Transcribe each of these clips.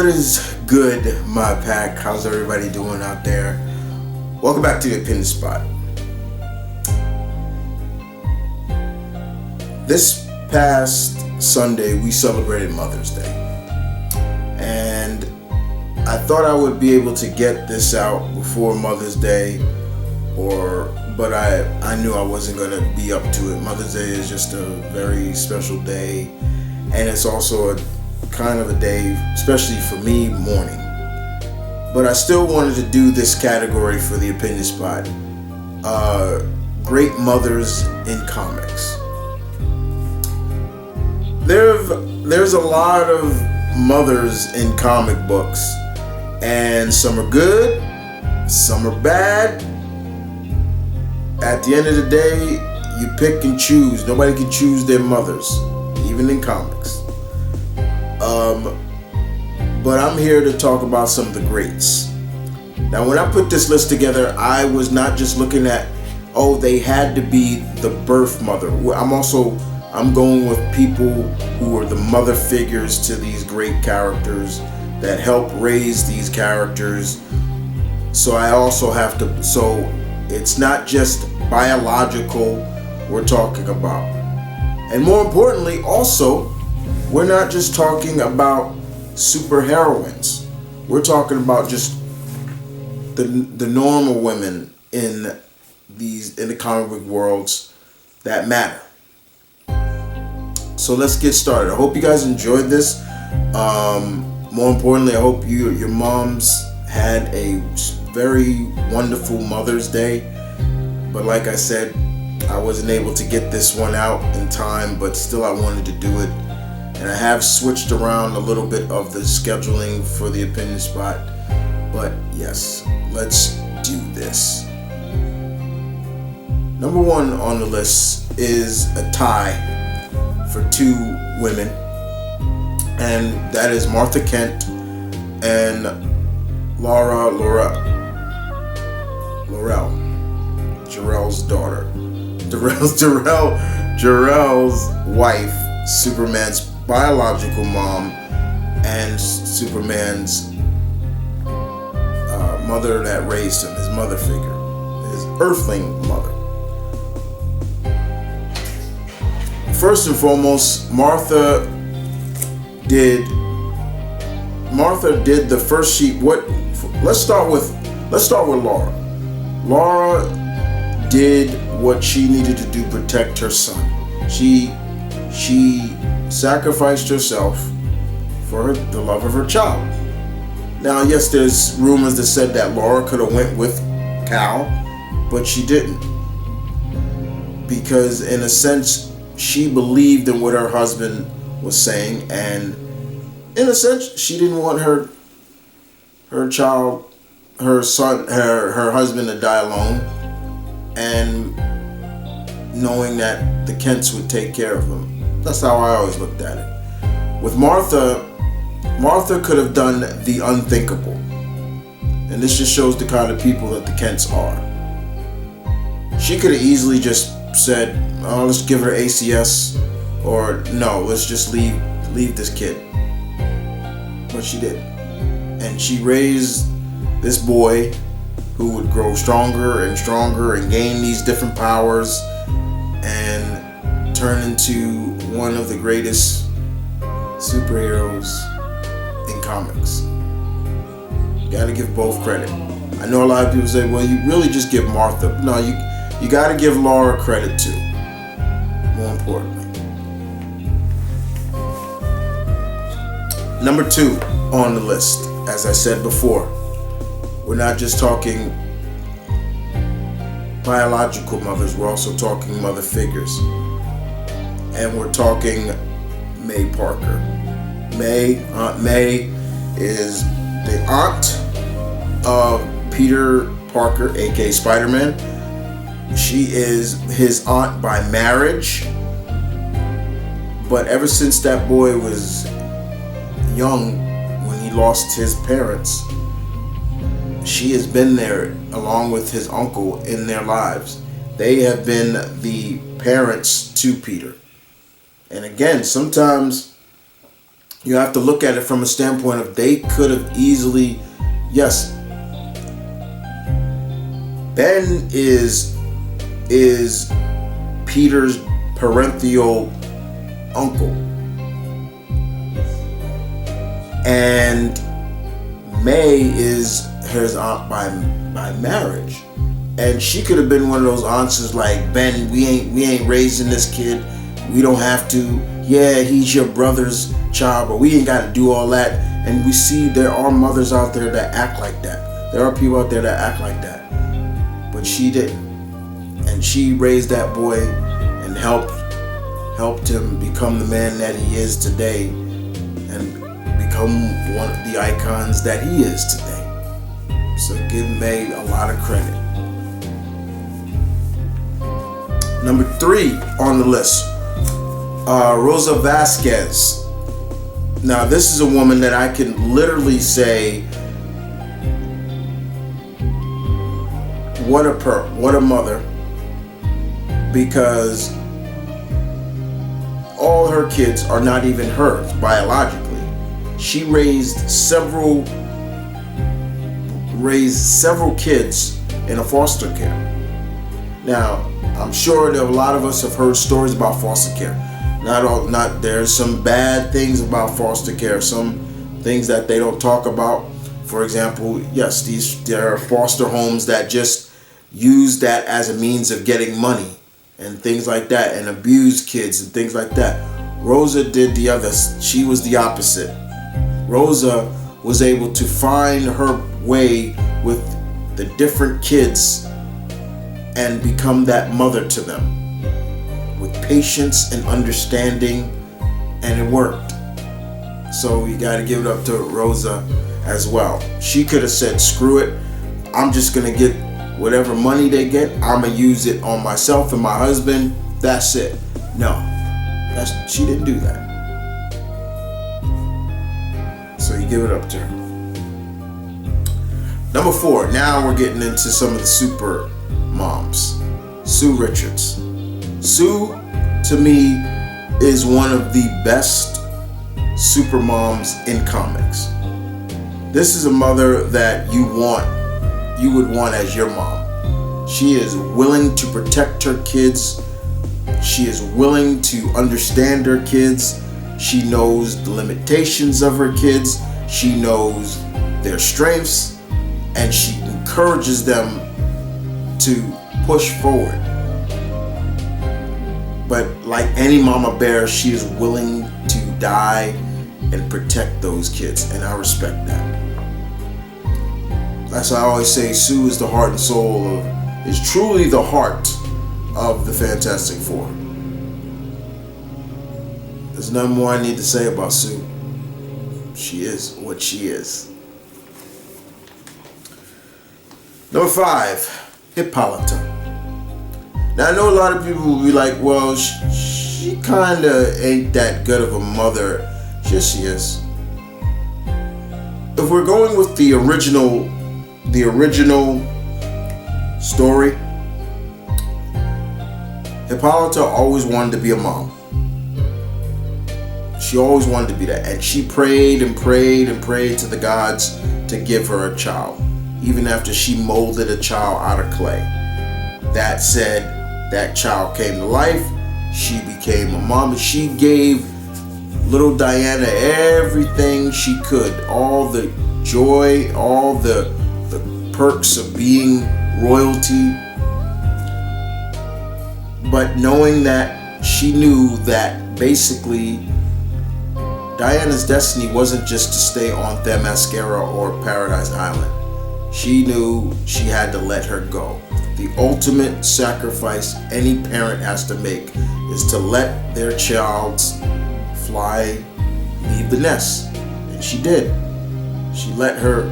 What is good, my pack? How's everybody doing out there? Welcome back to the Opinion Spot. This past Sunday, we celebrated Mother's Day. And I thought I would be able to get this out before Mother's Day, but I knew I wasn't going to be up to it. Mother's Day is just a very special day, and it's also a kind of a day, especially for me, mourning. But I still wanted to do this category for the Opinion Spot. Great mothers in comics. There's a lot of mothers in comic books, and some are good, some are bad. At the end of the day, you pick and choose. Nobody can choose their mothers, even in comics. But I'm here to talk about some of the greats. Now, when I put this list together, I was not just looking at, they had to be the birth mother. I'm going with people who are the mother figures to these great characters that help raise these characters. So it's not just biological we're talking about. And more importantly, also, we're not just talking about super heroines. We're talking about just the normal women in the comic book worlds that matter. So let's get started. I hope you guys enjoyed this. More importantly, I hope your moms had a very wonderful Mother's Day. But like I said, I wasn't able to get this one out in time, but still I wanted to do it. And I have switched around a little bit of the scheduling for the Opinion Spot. But yes, let's do this. Number one on the list is a tie for two women. And that is Martha Kent and Laurel, Jarrell's daughter. Jarrell's wife, Superman's biological mom, and Superman's mother that raised him, his mother figure, his earthling mother. First and foremost, Martha did the first sheet. Let's start with Laura. Laura did what she needed to do to protect her son. She sacrificed herself for the love of her child. Now, yes, there's rumors that said that Laura could have went with Cal, but she didn't, because in a sense she believed in what her husband was saying, and in a sense she didn't want her husband to die alone, and knowing that the Kents would take care of him. That's how I always looked at it. With Martha could have done the unthinkable. And this just shows the kind of people that the Kents are. She could have easily just said, let's give her ACS, or no, let's just leave this kid. But she did. And she raised this boy who would grow stronger and stronger and gain these different powers and turn into one of the greatest superheroes in comics. You gotta give both credit. I know a lot of people say, well, you really just give Martha. No, you gotta give Laura credit too. More importantly. Number two on the list, as I said before, we're not just talking biological mothers, we're also talking mother figures. And we're talking May Parker. Aunt May is the aunt of Peter Parker, aka Spider-Man. She is his aunt by marriage. But ever since that boy was young, when he lost his parents, she has been there along with his uncle in their lives. They have been the parents to Peter. And again, sometimes You have to look at it from a standpoint of they could have easily, yes, Ben is Peter's parental uncle, and May is his aunt by marriage, and she could have been one of those aunts who's like, Ben, we ain't raising this kid. We don't have to. Yeah, he's your brother's child, but we ain't got to do all that. And we see there are mothers out there that act like that. There are people out there that act like that. But she didn't. And she raised that boy and helped him become the man that he is today and become one of the icons that he is today. So give May a lot of credit. Number 3 on the list, Rosa Vasquez. Now, this is a woman that I can literally say, what a mother, because all her kids are not even hers biologically. She raised several kids in a foster care. Now, I'm sure that a lot of us have heard stories about foster care. There's some bad things about foster care, some things that they don't talk about. For example, yes, there are foster homes that just use that as a means of getting money and things like that, and abuse kids and things like that. Rosa did the other. She was the opposite. Rosa was able to find her way with the different kids and become that mother to them with patience and understanding, and it worked. So you got to give it up to Rosa as well. She could have said, screw it, I'm just going to get whatever money they get, I'm going to use it on myself and my husband, that's it. No, she didn't do that. So you give it up to her. Number 4, now we're getting into some of the super moms. Sue Richards. Sue, to me, is one of the best super moms in comics. This is a mother that you would want as your mom. She is willing to protect her kids. She is willing to understand her kids. She knows the limitations of her kids. She knows their strengths, and she encourages them to push forward. But like any mama bear, she is willing to die and protect those kids, and I respect that. That's why I always say Sue is the heart and soul is truly the heart of the Fantastic Four. There's nothing more I need to say about Sue. She is what she is. Number 5, Hippolyta. Now, I know a lot of people will be like, well, she kind of ain't that good of a mother. Yes, she is. If we're going with the original story, Hippolyta always wanted to be a mom. She always wanted to be that. And she prayed and prayed and prayed to the gods to give her a child, even after she molded a child out of clay. That said, that child came to life. She became a mom, and she gave little Diana everything she could, all the joy, all the perks of being royalty. But knowing that she knew that basically Diana's destiny wasn't just to stay on Themyscira or Paradise Island. She knew she had to let her go. The ultimate sacrifice any parent has to make is to let their child fly, leave the nest. And she did. She let her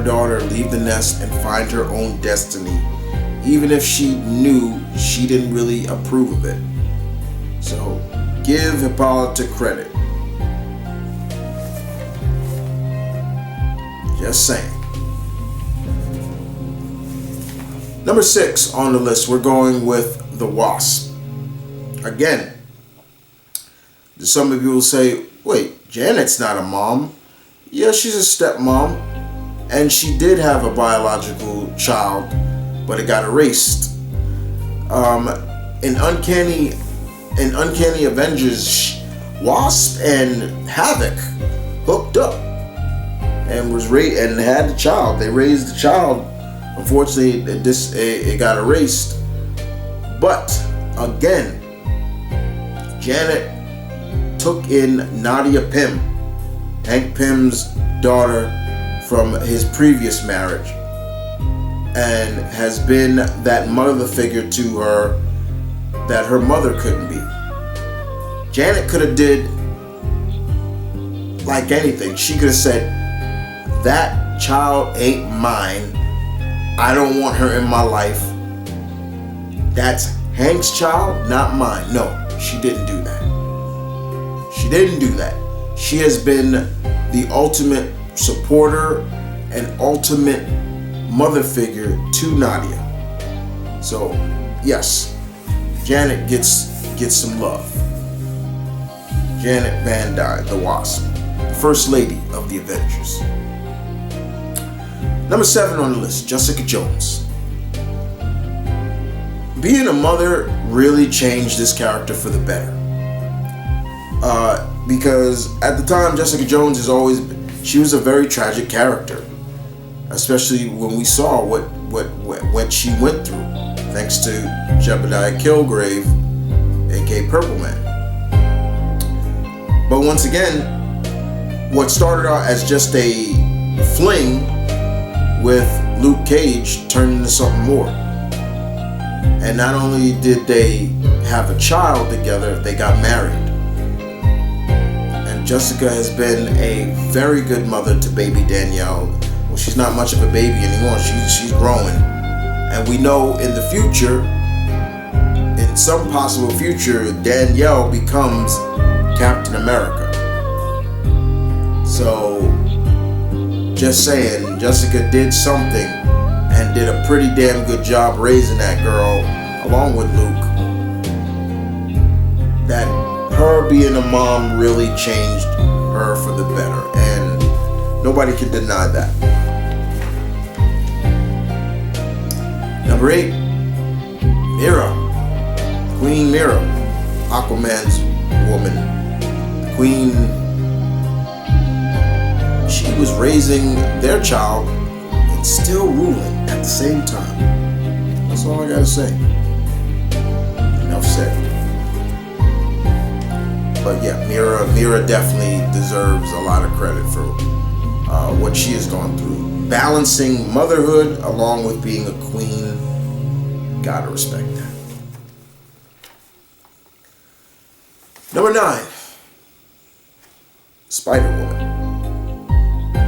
daughter leave the nest and find her own destiny, even if she knew she didn't really approve of it. So give Hippolyta credit. Just saying. Number 6 on the list, we're going with the Wasp. Again, some of you will say, wait, Janet's not a mom. Yeah, she's a stepmom, and she did have a biological child, but it got erased. In Uncanny Avengers, Wasp and Havoc hooked up and and had the child. They raised the child. Unfortunately, it got erased. But again, Janet took in Nadia Pym, Hank Pym's daughter from his previous marriage, and has been that mother figure to her that her mother couldn't be. Janet could have did like anything. She could have said, that child ain't mine. I don't want her in my life. That's Hank's child, not mine. No, she didn't do that. She didn't do that. She has been the ultimate supporter and ultimate mother figure to Nadia. So, yes, Janet gets some love. Janet Van Dyne, the Wasp, First Lady of the Avengers. Number 7 on the list, Jessica Jones. Being a mother really changed this character for the better. Because at the time, Jessica Jones she was a very tragic character, especially when we saw what she went through, thanks to Jebediah Killgrave, aka Purple Man. But once again, what started out as just a fling with Luke Cage turned into something more. And not only did they have a child together, they got married. And Jessica has been a very good mother to baby Danielle. Well, she's not much of a baby anymore. She's growing. And we know in the future, in some possible future, Danielle becomes Captain America. So, just saying, Jessica did something and did a pretty damn good job raising that girl along with Luke. That her being a mom really changed her for the better, and nobody can deny that. Number 8, Mera. Queen Mera, Aquaman's woman. The Queen, she was raising their child and still ruling at the same time. That's all I gotta say. Enough said. But yeah, Mera definitely deserves a lot of credit for what she has gone through. Balancing motherhood along with being a queen. Gotta respect that. Number 9, Spider-Woman.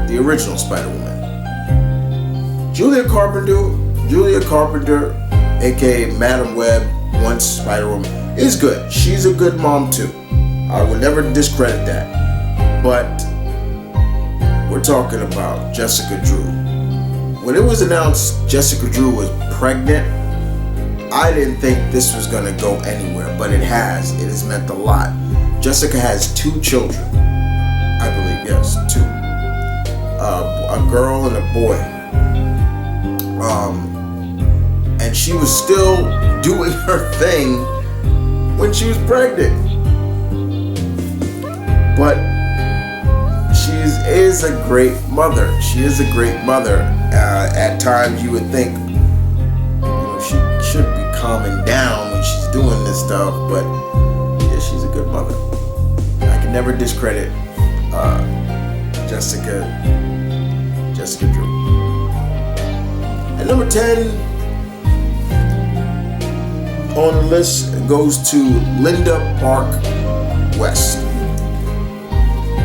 The original Spider-Woman. Julia Carpenter, aka Madam Web, once Spider-Woman, is good. She's a good mom too. I would never discredit that. But we're talking about Jessica Drew. When it was announced Jessica Drew was pregnant, I didn't think this was going to go anywhere, but it has. It has meant a lot. Jessica has 2 children. I believe, yes, 2. A girl and a boy. And she was still doing her thing when she was pregnant. But she is a great mother. She is a great mother. At times you would think, she should be calming down when she's doing this stuff, but yeah, she's a good mother. I can never discredit Jessica Drew. And number 10 on the list goes to Linda Park West.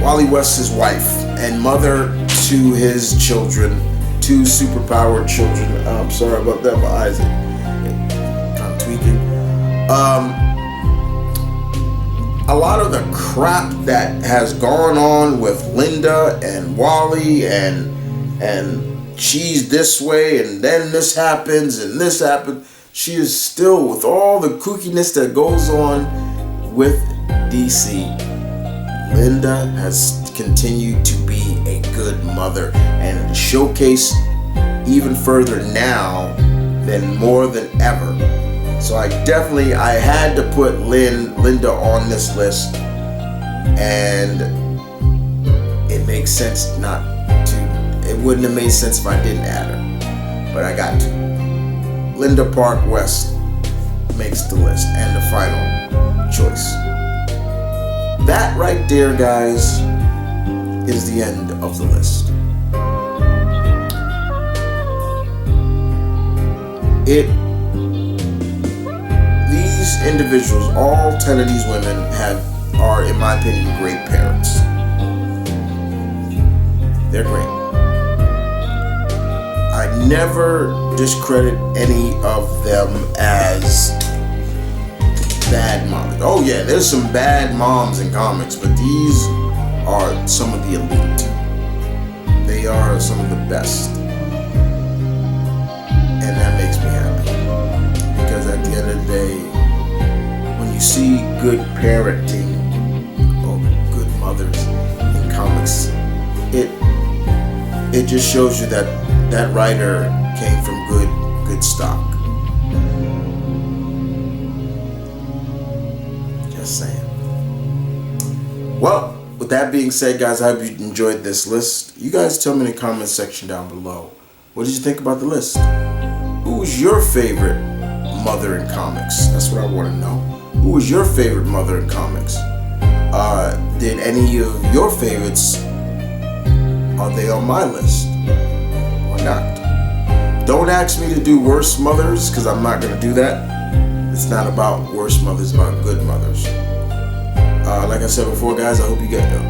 Wally West's wife and mother to his children, 2 superpowered children. I'm sorry about that, my eyes are kind of tweaking. A lot of the crap that has gone on with Linda and Wally and she's this way and then this happens and this happens. She is still, with all the kookiness that goes on with DC, Linda has continued to be a good mother and to showcase even further now than more than ever. So I had to put Linda on this list, and it makes sense it wouldn't have made sense if I didn't add her, but I got to. Linda Park West makes the list and the final choice. That right there, guys, is the end of the list. These individuals, all 10 of these women are, in my opinion, great parents. They're great. I never discredit any of them as bad moms. Oh yeah, there's some bad moms in comics, but these are some of the elite. They are some of the best. And that makes me happy. Because at the end of the day, when you see good parenting or good mothers in comics, it just shows you that writer came from good stock. Just saying. Well, with that being said, guys, I hope you enjoyed this list. You guys tell me in the comment section down below, what did you think about the list? Who was your favorite mother in comics? That's what I want to know. Who was your favorite mother in comics? Did any of your favorites, are they on my list or not? Don't ask me to do worst mothers, because I'm not going to do that. It's not about worst mothers, it's about good mothers. Like I said before, guys, I hope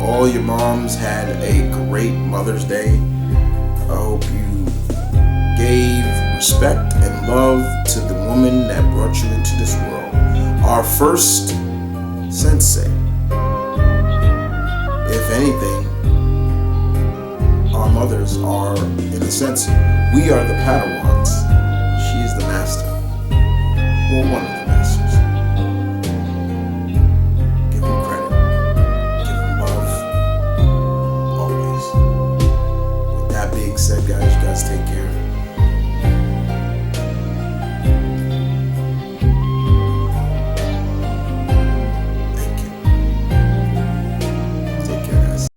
all your moms had a great Mother's Day. I hope you gave respect and love to the woman that brought you into this world. Our first sensei. If anything, our mothers are, in a sense, we are the Padawans. She is the master. Well, one of the masters. Give them credit. Give them love. Always. With that being said, guys, you guys take care.